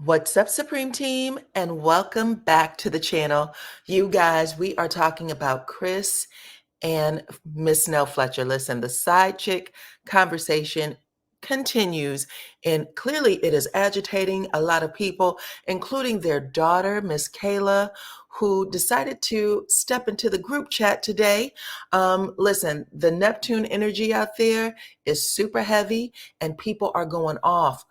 What's up, Supreme Team, and welcome back to the channel. You guys, we are talking about Chris and Miss Nell Fletcher. Listen, the side chick conversation continues, and clearly it is agitating a lot of people, including their daughter, Miss Kayla, who decided to step into the group chat today. Listen, the Neptune energy out there is super heavy, and people are going off,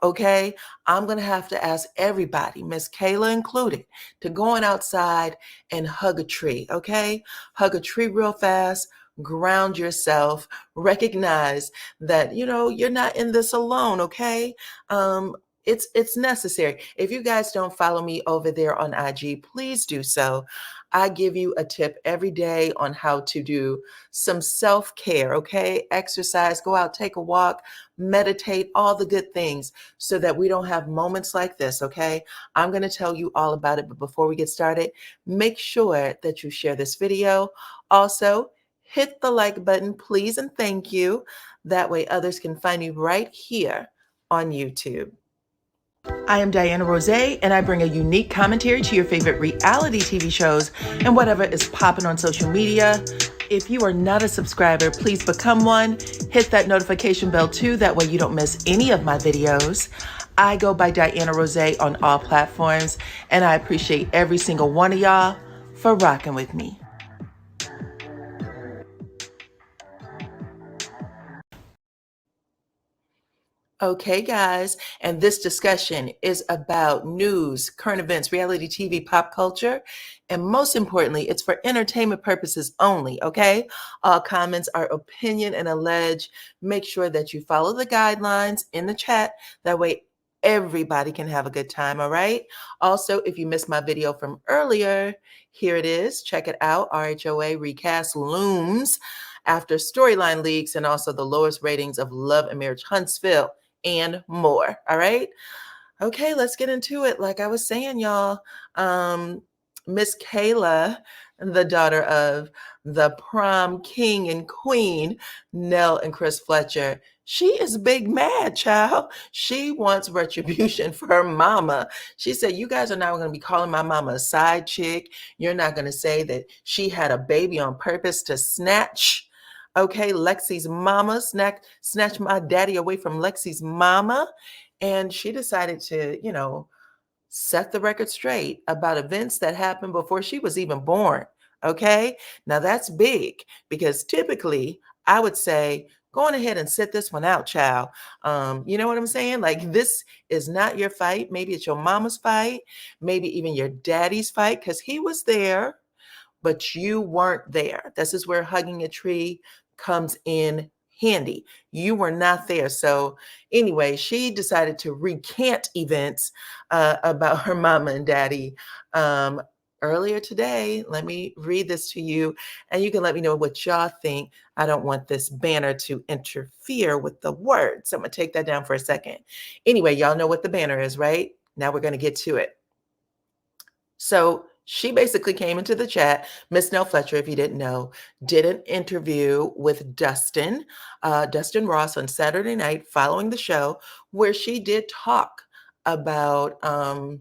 okay? I'm gonna have to ask everybody, Miss Kayla included, to go on outside and hug a tree, okay? Hug a tree real fast, ground yourself, recognize that, you're not in this alone, okay? It's necessary. If you guys don't follow me over there on IG, please do so. I give you a tip every day on how to do some self-care, okay? Exercise, go out, take a walk, meditate, all the good things so that we don't have moments like this, okay? I'm going to tell you all about it, but before we get started, make sure that you share this video. Also, hit the like button, please, and thank you. That way others can find you right here on YouTube. I am DYANAROZAY, and I bring a unique commentary to your favorite reality TV shows and whatever is popping on social media. If you are not a subscriber, please become one. Hit that notification bell too, that way you don't miss any of my videos. I go by DYANAROZAY on all platforms, and I appreciate every single one of y'all for rocking with me. Okay, guys, and this discussion is about news, current events, reality TV, pop culture, and most importantly, it's for entertainment purposes only, okay? All comments are opinion and alleged. Make sure that you follow the guidelines in the chat. That way, everybody can have a good time, all right? Also, if you missed my video from earlier, here it is. Check it out. RHOA recast looms after storyline leaks and also the lowest ratings of Love and Marriage Huntsville and more. All right. Okay, let's get into it. Like I was saying, y'all, Miss Kayla, the daughter of the prom king and queen, Nell and Chris Fletcher, she is big mad, child. She wants retribution for her mama. She said, you guys are not going to be calling my mama a side chick. You're not going to say that she had a baby on purpose to snatch. Okay, Lexi's mama snatched my daddy away from Lexi's mama. And she decided to, set the record straight about events that happened before she was even born. Okay, now that's big because typically I would say, go on ahead and sit this one out, child. You know what I'm saying? Like, this is not your fight. Maybe it's your mama's fight, maybe even your daddy's fight, because he was there but you weren't there. This is where hugging a tree comes in handy. You were not there. So anyway, she decided to recant events about her mama and daddy earlier today. Let me read this to you, and you can let me know what y'all think. I don't want this banner to interfere with the words. So I'm going to take that down for a second. Anyway, y'all know what the banner is, right? Now we're going to get to it. So she basically came into the chat. Miss Nell Fletcher, if you didn't know, did an interview with Dustin Ross on Saturday night following the show, where she did talk about, the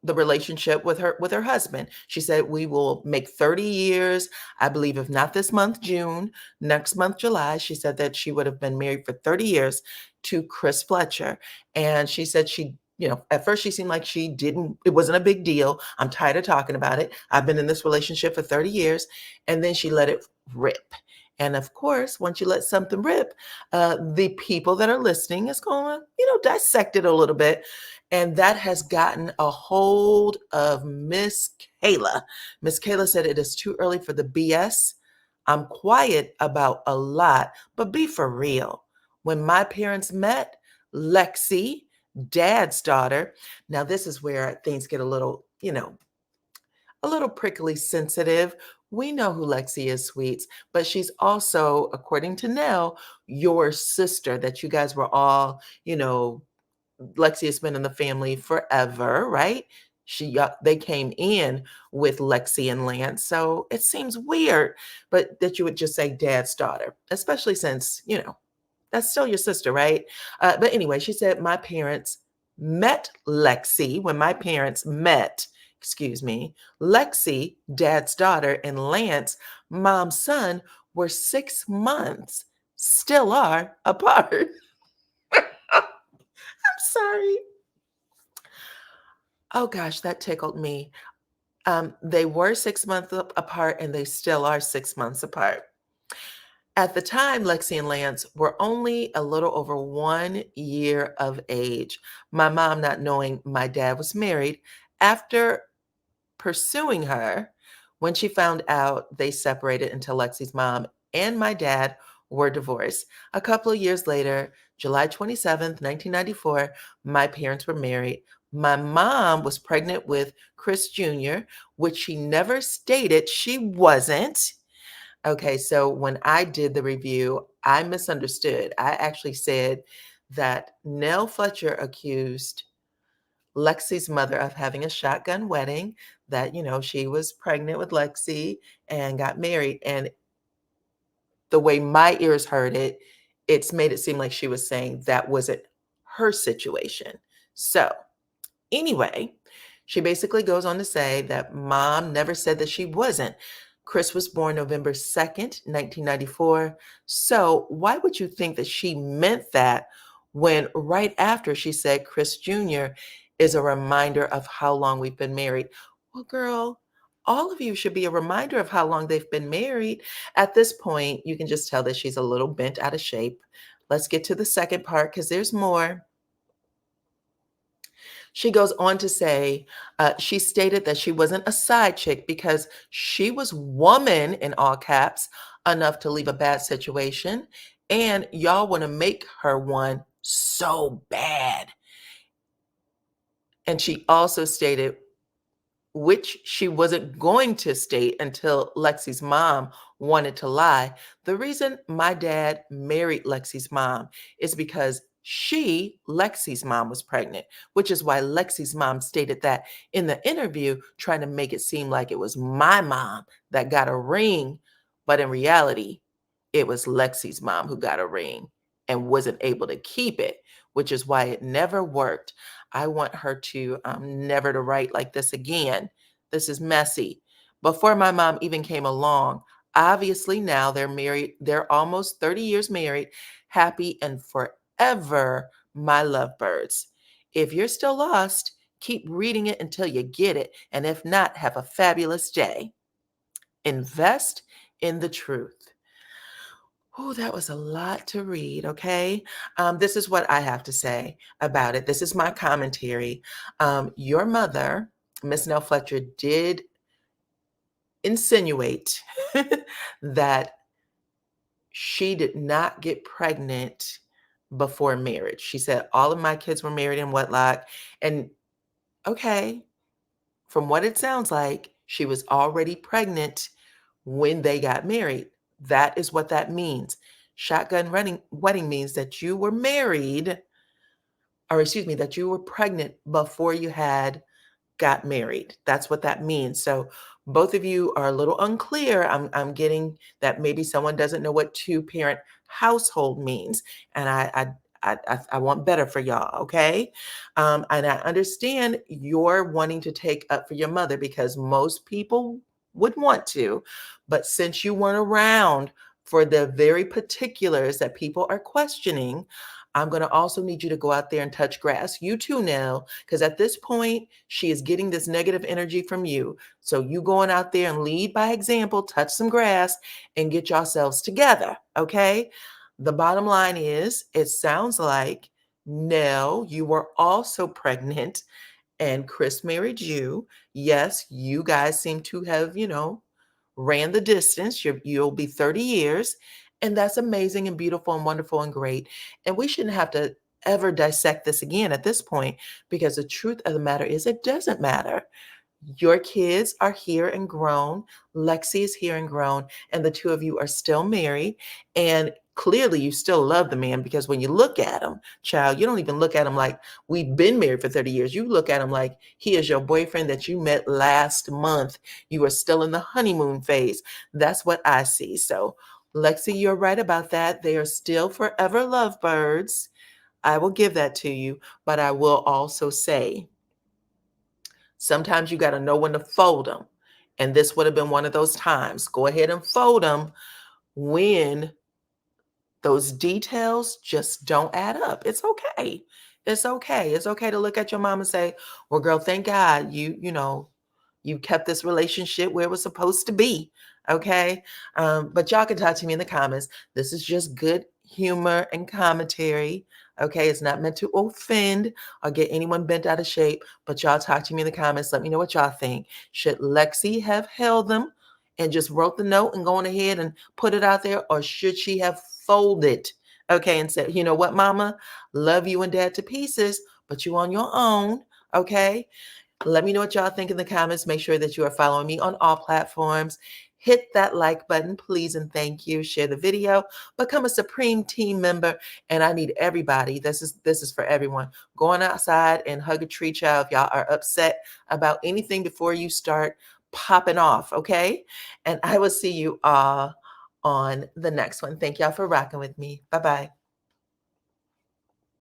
relationship with her husband. She said, we will make 30 years, I believe, if not this month, June, next month, July. She said that she would have been married for 30 years to Chris Fletcher. And she said at first she seemed like it wasn't a big deal. I'm tired of talking about it. I've been in this relationship for 30 years. And then she let it rip. And of course, once you let something rip, the people that are listening is going to, dissect it a little bit. And that has gotten a hold of Miss Kayla. Miss Kayla said it is too early for the BS. I'm quiet about a lot, but be for real. When my parents met, Lexi, dad's daughter, now this is where things get a little prickly sensitive. We know who Lexi is, sweets, but she's also, according to Nell, your sister that you guys were all, Lexi has been in the family forever, right? They came in with Lexi and Lance, so it seems weird, but that you would just say dad's daughter, especially since, That's still your sister, right? But anyway, she said, my parents met Lexi when my parents met, excuse me, Lexi, dad's daughter, and Lance, mom's son, were 6 months, still are apart. I'm sorry. Oh gosh, that tickled me. They were 6 months apart and they still are 6 months apart. At the time, Lexi and Lance were only a little over 1 year of age. My mom not knowing my dad was married. After pursuing her, when she found out, they separated until Lexi's mom and my dad were divorced. A couple of years later, July 27th, 1994, my parents were married. My mom was pregnant with Chris Jr., which she never stated she wasn't. Okay, so when I did the review, I misunderstood. I actually said that Nell Fletcher accused Lexi's mother of having a shotgun wedding, that, she was pregnant with Lexi and got married. And the way my ears heard it, it's made it seem like she was saying that wasn't her situation. So, anyway, she basically goes on to say that mom never said that she wasn't. Chris was born November 2nd, 1994. So why would you think that she meant that when right after she said Chris Jr. is a reminder of how long we've been married? Well, girl, all of you should be a reminder of how long they've been married. At this point, you can just tell that she's a little bent out of shape. Let's get to the second part because there's more. She goes on to say, she stated that she wasn't a side chick because she was woman, in all caps, enough to leave a bad situation. And y'all want to make her one so bad. And she also stated, which she wasn't going to state until Lexi's mom wanted to lie. The reason my dad married Lexi's mom is because Lexi's mom, was pregnant, which is why Lexi's mom stated that in the interview, trying to make it seem like it was my mom that got a ring. But in reality, it was Lexi's mom who got a ring and wasn't able to keep it, which is why it never worked. I want her to never to write like this again. This is messy. Before my mom even came along, obviously now they're married. They're almost 30 years married, happy and forever, my lovebirds. If you're still lost, keep reading it until you get it. And if not, have a fabulous day. Invest in the truth. Oh, that was a lot to read, okay? This is what I have to say about it. This is my commentary. Your mother, Miss Nell Fletcher, did insinuate that she did not get pregnant before marriage. She said, all of my kids were married in wedlock. And okay, from what it sounds like, she was already pregnant when they got married. That is what that means. Shotgun wedding means that you were married, or excuse me, that you were pregnant before you got married. That's what that means. So both of you are a little unclear. I'm getting that maybe someone doesn't know what two-parent household means, and I want better for y'all, okay? And I understand you're wanting to take up for your mother because most people would want to, but since you weren't around for the very particulars that people are questioning, I'm going to also need you to go out there and touch grass. You too, now, because at this point, she is getting this negative energy from you. So you going out there and lead by example, touch some grass, and get yourselves together, okay? The bottom line is, it sounds like, no, you were also pregnant and Chris married you. Yes, you guys seem to have, ran the distance. You'll be 30 years. And that's amazing and beautiful and wonderful and great. And we shouldn't have to ever dissect this again at this point, because the truth of the matter is it doesn't matter. Your kids are here and grown. Lexi is here and grown, and the two of you are still married. And clearly, you still love the man, because when you look at him, child, you don't even look at him like we've been married for 30 years. You look at him like he is your boyfriend that you met last month. You are still in the honeymoon phase. That's what I see. So, Lexi, you're right about that. They are still forever lovebirds. I will give that to you, but I will also say sometimes you got to know when to fold them. And this would have been one of those times. Go ahead and fold them when those details just don't add up. It's okay. It's okay. It's okay to look at your mom and say, well, girl, thank God you kept this relationship where it was supposed to be. Okay. But y'all can talk to me in the comments. This is just good humor and commentary. Okay. It's not meant to offend or get anyone bent out of shape. But y'all talk to me in the comments. Let me know what y'all think. Should Lexi have held them and just wrote the note and gone ahead and put it out there? Or should she have folded? Okay. And said, you know what, mama? Love you and dad to pieces, but you on your own. Okay. Let me know what y'all think in the comments. Make sure that you are following me on all platforms. Hit that like button, please, and thank you. Share the video. Become a Supreme Team member. And I need everybody. This is for everyone. Going outside and hug a tree, child, if y'all are upset about anything before you start popping off, okay? And I will see you all on the next one. Thank y'all for rocking with me. Bye-bye.